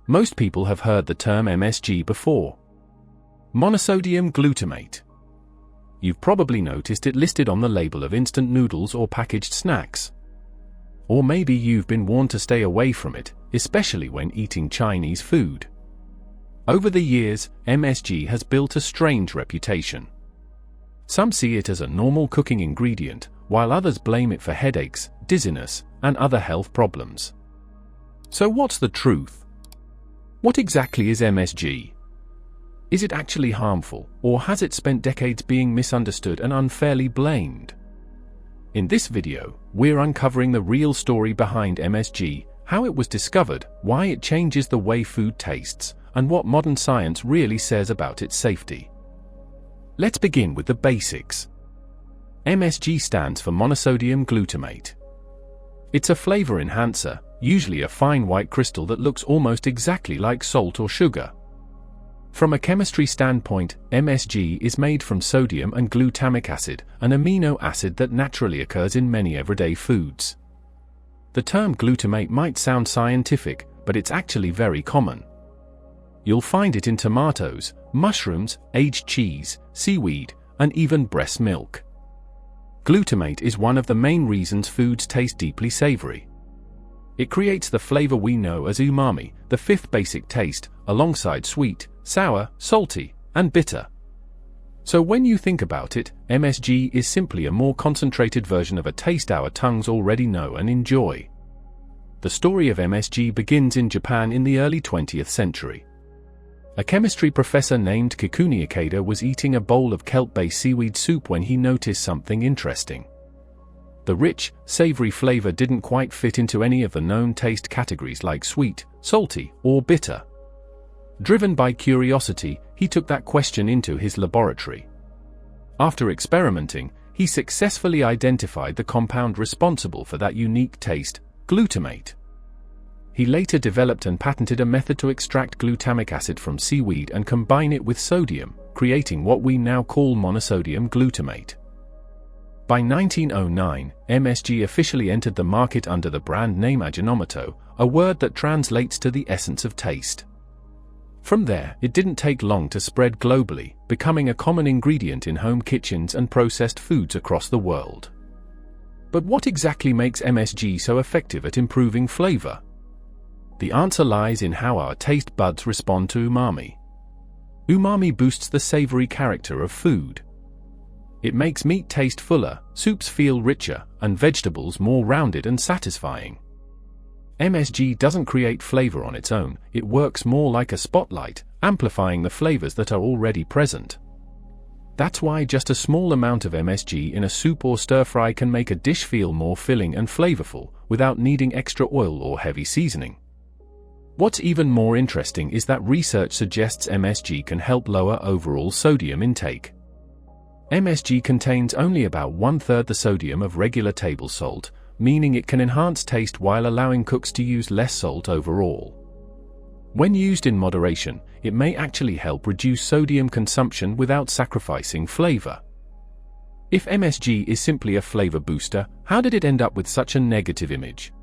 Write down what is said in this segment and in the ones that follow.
Most people have heard the term MSG before. Monosodium glutamate. You've probably noticed it listed on the label of instant noodles or packaged snacks. Or maybe you've been warned to stay away from it, especially when eating Chinese food. Over the years, MSG has built a strange reputation. Some see it as a normal cooking ingredient, while others blame it for headaches, dizziness, and other health problems. So what's the truth? What exactly is MSG? Is it actually harmful, or has it spent decades being misunderstood and unfairly blamed? In this video, we're uncovering the real story behind MSG, how it was discovered, why it changes the way food tastes, and what modern science really says about its safety. Let's begin with the basics. MSG stands for monosodium glutamate. It's a flavor enhancer, usually a fine white crystal that looks almost exactly like salt or sugar. From a chemistry standpoint, MSG is made from sodium and glutamic acid, an amino acid that naturally occurs in many everyday foods. The term glutamate might sound scientific, but it's actually very common. You'll find it in tomatoes, mushrooms, aged cheese, seaweed, and even breast milk. Glutamate is one of the main reasons foods taste deeply savory. It creates the flavor we know as umami, the fifth basic taste, alongside sweet, sour, salty, and bitter. So when you think about it, MSG is simply a more concentrated version of a taste our tongues already know and enjoy. The story of MSG begins in Japan in the early 20th century. A chemistry professor named Kikuni Ikeda was eating a bowl of kelp-based seaweed soup when he noticed something interesting. The rich, savory flavor didn't quite fit into any of the known taste categories like sweet, salty, or bitter. Driven by curiosity, he took that question into his laboratory. After experimenting, he successfully identified the compound responsible for that unique taste, glutamate. He later developed and patented a method to extract glutamic acid from seaweed and combine it with sodium, creating what we now call monosodium glutamate. By 1909, MSG officially entered the market under the brand name Ajinomoto, a word that translates to the essence of taste. From there, it didn't take long to spread globally, becoming a common ingredient in home kitchens and processed foods across the world. But what exactly makes MSG so effective at improving flavor? The answer lies in how our taste buds respond to umami. Umami boosts the savory character of food. It makes meat taste fuller, soups feel richer, and vegetables more rounded and satisfying. MSG doesn't create flavor on its own, it works more like a spotlight, amplifying the flavors that are already present. That's why just a small amount of MSG in a soup or stir-fry can make a dish feel more filling and flavorful, without needing extra oil or heavy seasoning. What's even more interesting is that research suggests MSG can help lower overall sodium intake. MSG contains only about 1/3 the sodium of regular table salt, meaning it can enhance taste while allowing cooks to use less salt overall. When used in moderation, it may actually help reduce sodium consumption without sacrificing flavor. If MSG is simply a flavor booster, how did it end up with such a negative image?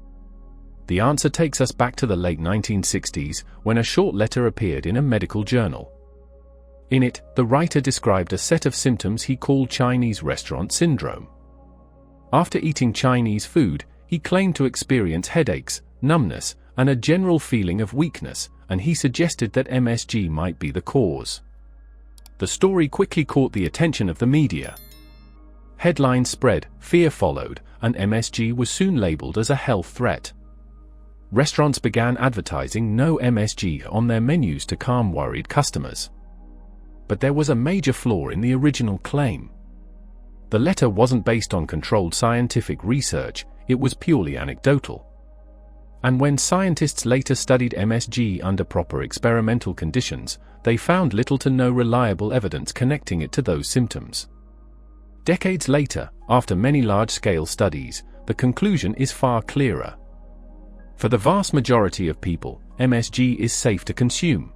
The answer takes us back to the late 1960s, when a short letter appeared in a medical journal. In it, the writer described a set of symptoms he called Chinese restaurant syndrome. After eating Chinese food, he claimed to experience headaches, numbness, and a general feeling of weakness, and he suggested that MSG might be the cause. The story quickly caught the attention of the media. Headlines spread, fear followed, and MSG was soon labeled as a health threat. Restaurants began advertising no MSG on their menus to calm worried customers. But there was a major flaw in the original claim. The letter wasn't based on controlled scientific research, it was purely anecdotal. And when scientists later studied MSG under proper experimental conditions, they found little to no reliable evidence connecting it to those symptoms. Decades later, after many large-scale studies, the conclusion is far clearer. For the vast majority of people, MSG is safe to consume.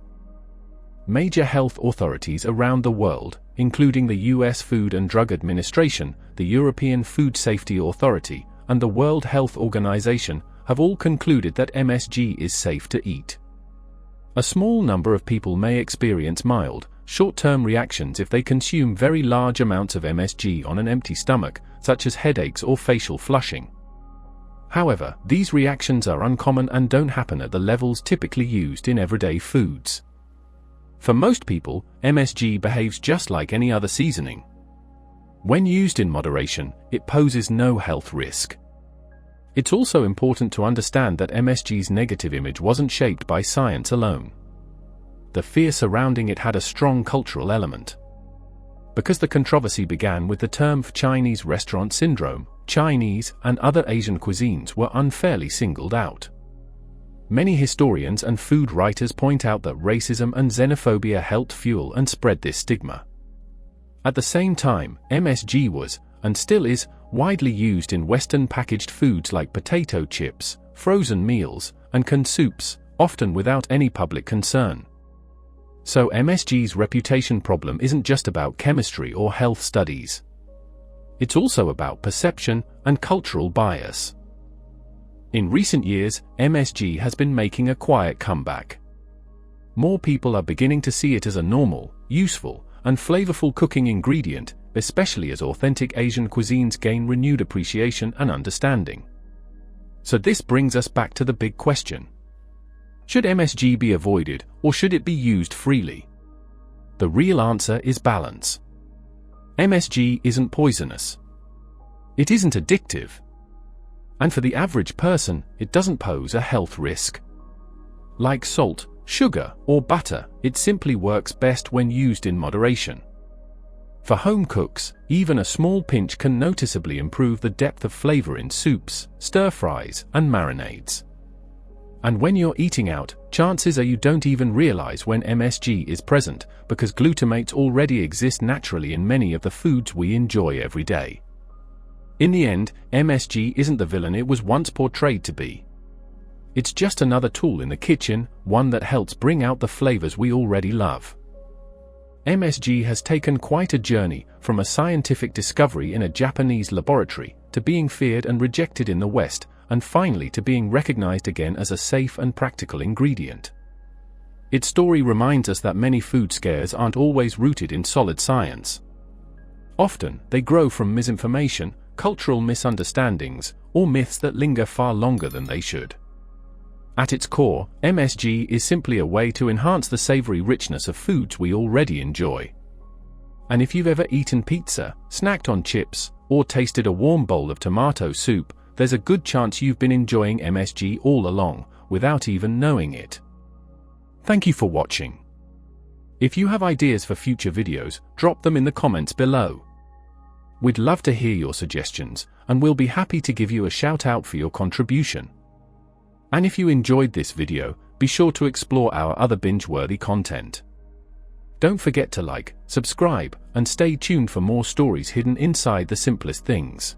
Major health authorities around the world, including the US Food and Drug Administration, the European Food Safety Authority, and the World Health Organization, have all concluded that MSG is safe to eat. A small number of people may experience mild, short-term reactions if they consume very large amounts of MSG on an empty stomach, such as headaches or facial flushing. However, these reactions are uncommon and don't happen at the levels typically used in everyday foods. For most people, MSG behaves just like any other seasoning. When used in moderation, it poses no health risk. It's also important to understand that MSG's negative image wasn't shaped by science alone. The fear surrounding it had a strong cultural element. Because the controversy began with the term Chinese restaurant syndrome, Chinese and other Asian cuisines were unfairly singled out. Many historians and food writers point out that racism and xenophobia helped fuel and spread this stigma. At the same time, MSG was, and still is, widely used in Western packaged foods like potato chips, frozen meals, and canned soups, often without any public concern. So MSG's reputation problem isn't just about chemistry or health studies. It's also about perception and cultural bias. In recent years, MSG has been making a quiet comeback. More people are beginning to see it as a normal, useful, and flavorful cooking ingredient, especially as authentic Asian cuisines gain renewed appreciation and understanding. So this brings us back to the big question. Should MSG be avoided, or should it be used freely? The real answer is balance. MSG isn't poisonous. It isn't addictive. And for the average person, it doesn't pose a health risk. Like salt, sugar, or butter, it simply works best when used in moderation. For home cooks, even a small pinch can noticeably improve the depth of flavor in soups, stir-fries, and marinades. And when you're eating out, chances are you don't even realize when MSG is present, because glutamates already exist naturally in many of the foods we enjoy every day. In the end, MSG isn't the villain it was once portrayed to be. It's just another tool in the kitchen, one that helps bring out the flavors we already love. MSG has taken quite a journey, from a scientific discovery in a Japanese laboratory, to being feared and rejected in the West, and finally to being recognized again as a safe and practical ingredient. Its story reminds us that many food scares aren't always rooted in solid science. Often, they grow from misinformation, cultural misunderstandings, or myths that linger far longer than they should. At its core, MSG is simply a way to enhance the savory richness of foods we already enjoy. And if you've ever eaten pizza, snacked on chips, or tasted a warm bowl of tomato soup, there's a good chance you've been enjoying MSG all along, without even knowing it. Thank you for watching. If you have ideas for future videos, drop them in the comments below. We'd love to hear your suggestions, and we'll be happy to give you a shout out for your contribution. And if you enjoyed this video, be sure to explore our other binge-worthy content. Don't forget to like, subscribe, and stay tuned for more stories hidden inside the simplest things.